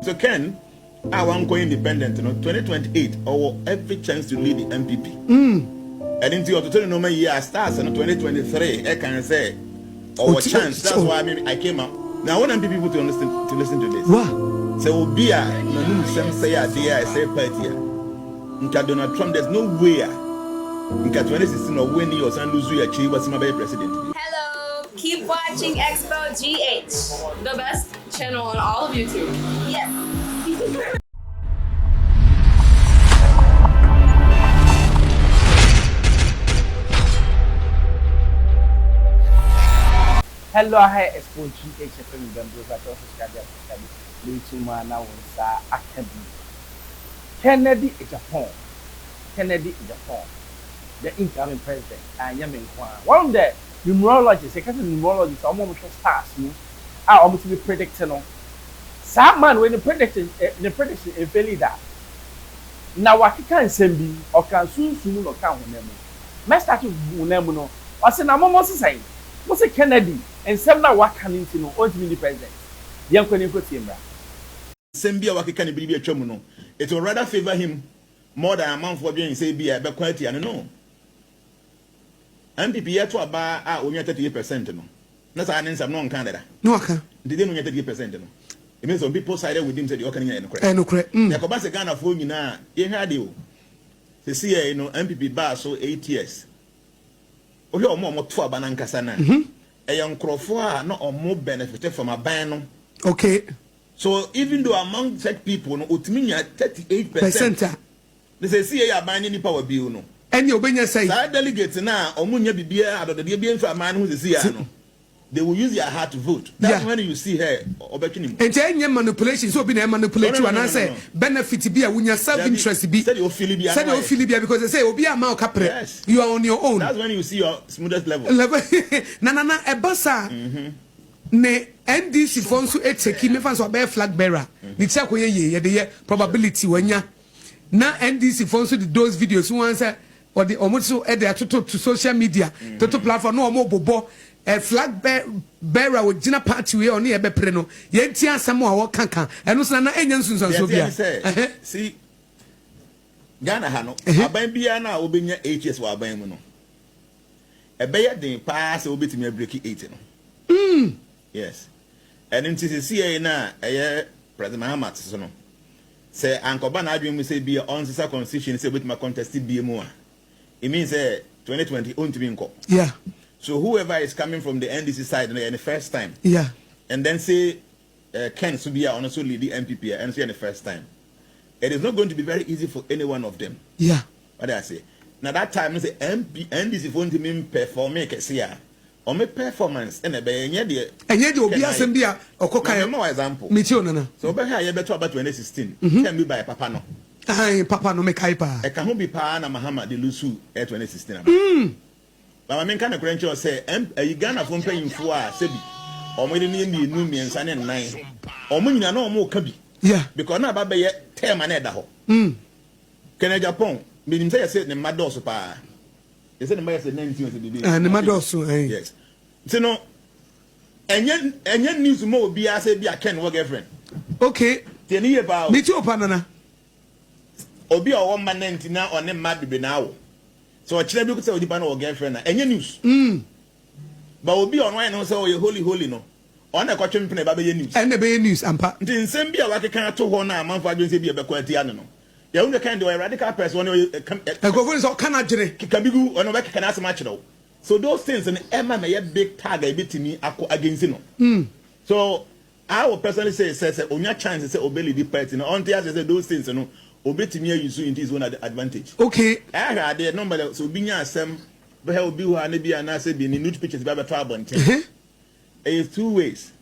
So Ken, I want to go independent, 2028, or every chance to lead the NPP. And into your total normal year starts in 2023, I can say, or chance. That's why I came out. Now, I want NPP people to listen to this. Wow. So, be a some say a dear, I say party. In Donald Trump, there's no way. In 2016 or when he or San Luzu achieved was my president. Hello, keep watching Xposed GH, the best channel on all of YouTube. Yes. Hello, I Xposed GH FM members. I also subscribe to my now Academy. Kennedy Agyapong. The incoming president, Ayebiafo. One of the numerologists, a couple of numerologists, almost stars, are almost to be predicting. Some man when the prediction is fairly that. Now, what can send or can soon or count on them. My start to Munemuno, or send a moment saying, what's a Kennedy and some now what can into no ultimately president. Young Quenico Timbra. Sembia Waki be a chomuno. It will rather favor him more than a month for being say be a better quality and no. NPP yet to a bar are only 38%. No, that's an answer non Canada. No, I can't. They didn't get 38%. No, it means some people sided with him said you're coming in. No, correct. The Cobasa Ghana phone you now, you had you. They see, you know, NPP bar so 8 years. Oh, you're more to a banana casana. A young crowfoy not or more benefited from a ban. Okay. So even though among such people, no, it means 38%. They say, see, I buying any power bill, no. And your Benya say, that delegates now, or Munya Bibia, out of the Bibian for a man who's a Ziano. They will use their heart to vote. That's when you see her or backing him. And then your manipulation, so being a manipulator, and I say, benefit to be a when your self interest be said your Philibia because they say, oh, be a mal capre. Yes. You are on your own. That's when you see your smoothest level. Nana, a bassa. Ne NDC fonso eteki me fanso be flag bearer ni check ye the probability wanya na NDC fonso those videos one say or the omoso e dey to social media to platform no omo bobo flag bearer with Jnana party we on e be pre no ye ntia asem a wo kankan eno so na enya nsunsanso bia see Ghana ha no aban bia na obenya HS wa aban mu no e be ye den pass obetimi break 8 no yes. And in TCCA na President Mahamat so no. Say Ankoba na adwin mu say be on sister constitution say with my contest be mu. It means 2020 on to be nko. Yeah. So whoever is coming from the NDC side the first time. Yeah. And then say Ken Subia also lead the NPP and say the first time. It is not going to be very easy for any one of them. Yeah. What do I say? Now that time say NDC going to mean perform make it or my performance and a be obi asem bia okoka no example me tio nana so be here better about 2016 can be by papa no papa no me kai pa e can be pa na Mahama de lusu 2016 but I mean can a credential say Ghana from paying for sebi o mo de ni nu miensa ne nnan o mo nyina na o mo ka bi yeah because na ba be ye term na e da ho Ken Agyapong me nim say say ne mados pa you said the mayor said 19 bibi and the mados yes so no enye news mo obi a say bi a Ken wo girlfriend okay te ni about me too panana obi o one man 19 na on ma bibi na wo so o kire bi ko say odi pa na wo girlfriend na enye news but obi on why no say o ye holy no on e ko twem pene ba be news and be news ampa nti nsem bi a wa keka to ho na amanfo adwen say bi e be kwati ano no ya unu kind of radical person on go for so kana jire kikabigu on be keka na asema kire. So those things and Emma may a big target between me against you. So I will personally say on your chance to say obey the party. No, on the say those things no obey to me use into his own advantage. Okay. I had the number so being some but help be who be and I say be in nude pictures by trouble. It is two ways.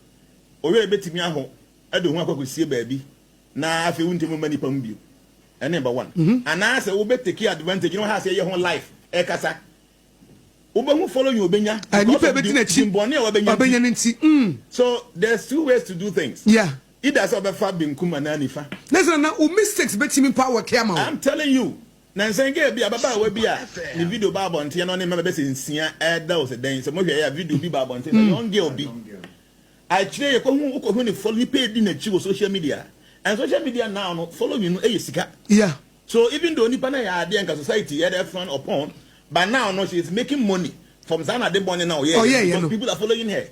Or you bet me home. I don't want to see baby. Now if you want to money from you. And number one. And I say obey take advantage. You know how say your whole life. Ekasa. Follow you, so there's two ways to do things. Yeah. Either mistakes power. I'm telling you. Nansenge bi ababa we bi a ni video ba bonte no ne me be sensia da o se den se mo hwe ya video bi ba bonte no young girl bi I chire ye ko hu ni follow page di na chi social media And social media now, no, follow you, no, sika. Yeah. So even though Nipa na ya ade and society had frown upon, but now no, she is making money from Zana de Bonnie now. Yeah, because no. people are following her.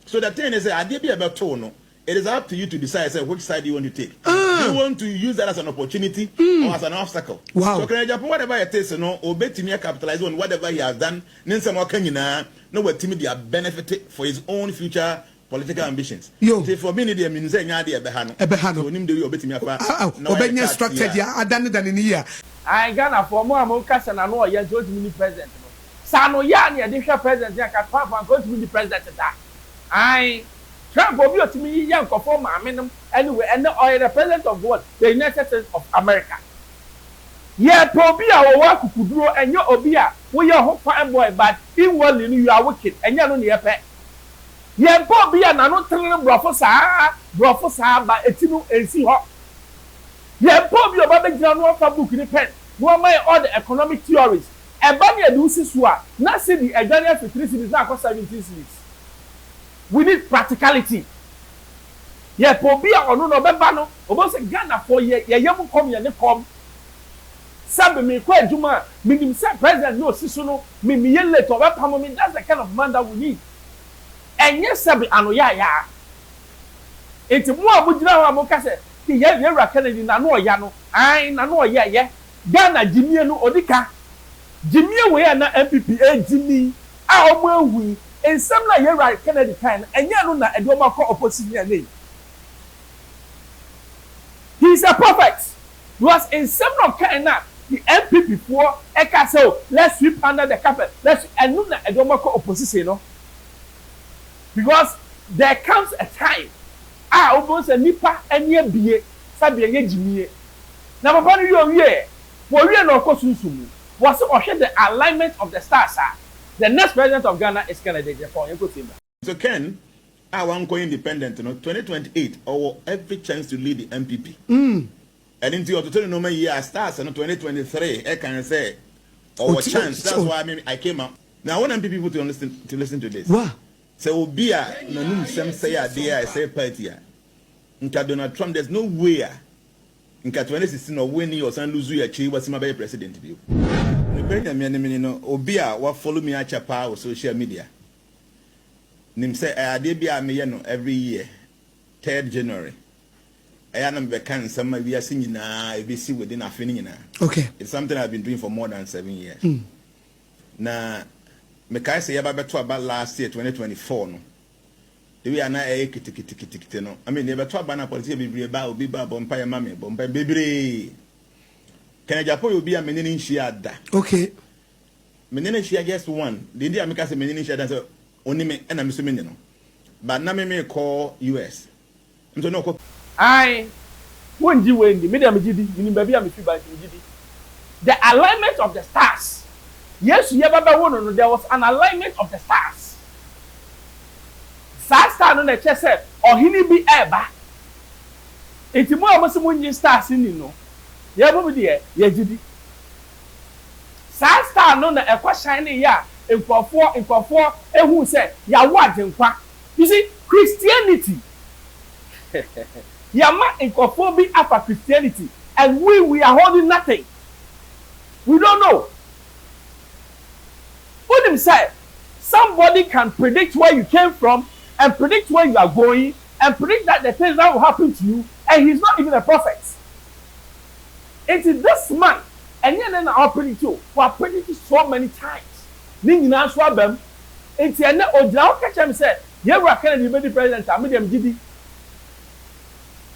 So the thing is, ade be about tone. It is up to you to decide which side you want to take. Do you want to use that as an opportunity or as an obstacle? Wow. So can Agyapong, whatever it is, obey Timmy capitalize on whatever he has done. Nensa mo kanyina, no what Timmy they benefit for his own future political ambitions. Yo. So for me, they mean say nyadi ebehano. Ebehano. So nim de obey Timmy afa. Obenya structured ya adane than in here. I Ghana for more America and I know you're going to be president. Sano yani additional president ya Trump and going to be the president. I Trump will be to me young conform anyway, and the president of what? The United States of America. Yeah, probably our work could grow and your obia, we are fine boy, but inwardly you are wicked and you're on your pet. Yeah, probably and I'm not telling them Brofosa, but it's you and see what. Yeah, probably about the general book in the pen. One my all the economic theories. And Banya do siswa, not see the Agania for 3 cities now cost 17 cities. We need practicality. Yeah, Pobia or no Bano, almost a Ghana for ye, young come ye come. Sabe me quite Juma, meaning say president no Sisuno, me let or Pammy, that's the kind of man that we need. And yes, Sabi Anoya ya. It's more would now Mokase, the Yara Kennedy Nano Yano, I Nano ya, Ghana Jimmy no Odika. Jimmy we are na NPP, Jimmy, our we. And some like you right Kennedy kind, and you know that Edoma call opposition name. He's a prophet. Was in some of Canada, the NPP for Eka so let's sweep under the carpet. Let's and know that Edoma call opposition, no. Because there comes a time, almost a nipa and ye be Sabia Jimmy. Now, upon you year, for we are not consumed. Was the alignment of the stars, sir. The next president of Ghana is Kennedy Agyapong. So Ken, I want to go independent, 2028, or every chance to lead the NPP. And into your total normal year starts in 2023, I can say, or chance. That's why I came out. Now I want NPP people to listen to this. Wow. So be a no some say a day I say party. Nka Donald Trump, there's no way. Nka 2016 or winning or San Luzu achieve what's my president view. Obia what follow me at or social media. Nim say Ayebiafo every year, 3rd January. I am bekan some we are singing ABC within a finning. Okay. It's something I've been doing for more than 7 years. Na Mekai say about last year 2024 no. We are not a kiti no. I mean never to about politics be about bompire mammy, bompire baby. Can Agyapong will be a meaning she had that. Okay. Meaning she just one. The India make us a meaning she had only me and I'm assuming. But now me call US. I'm to know. I won't you win the medium GD, you baby, I'm the alignment of the stars. Yes, you ever won, there was an alignment of the stars. Star on the chest or he be ever. It's more almost when stars in you know. Yeah, Bobby, yeah, GD. Star no na ekwa shine ya nkofo ehu say ya wajenkwa. You see Christianity. Yama nkofo be after Christianity and we are holding nothing. We don't know. What him say? Somebody can predict where you came from and predict where you are going and predict that the things that will happen to you and he's not even a prophet. It is this man. And then our predict you. We are predicted so many times. Ningina swabem. It's a net or now catch him said, you were Kennedy be the president, I made them GD.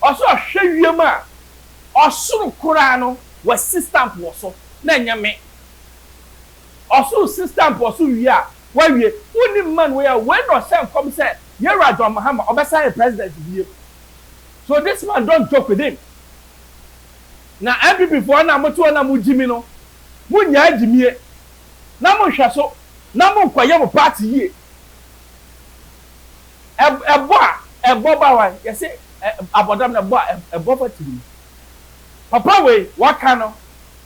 Also, show you man. Also, Korano was system was so. Nanya me. Also, system was so we are. Why we only man we are when or some come said, you're right, John Mahama, Obasa president. So this man don't joke with him. Na NPP for na moto na mo jimi no mo nya jimi na mo hwaso na mo kwaye mo party yi ebo ba wa you say abodam na ebo fatiri papa we what can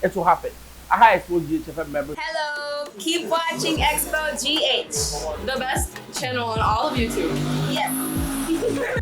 it will happen. I Xposed GH member. Hello, keep watching Xposed GH, the best channel on all of YouTube. Yes.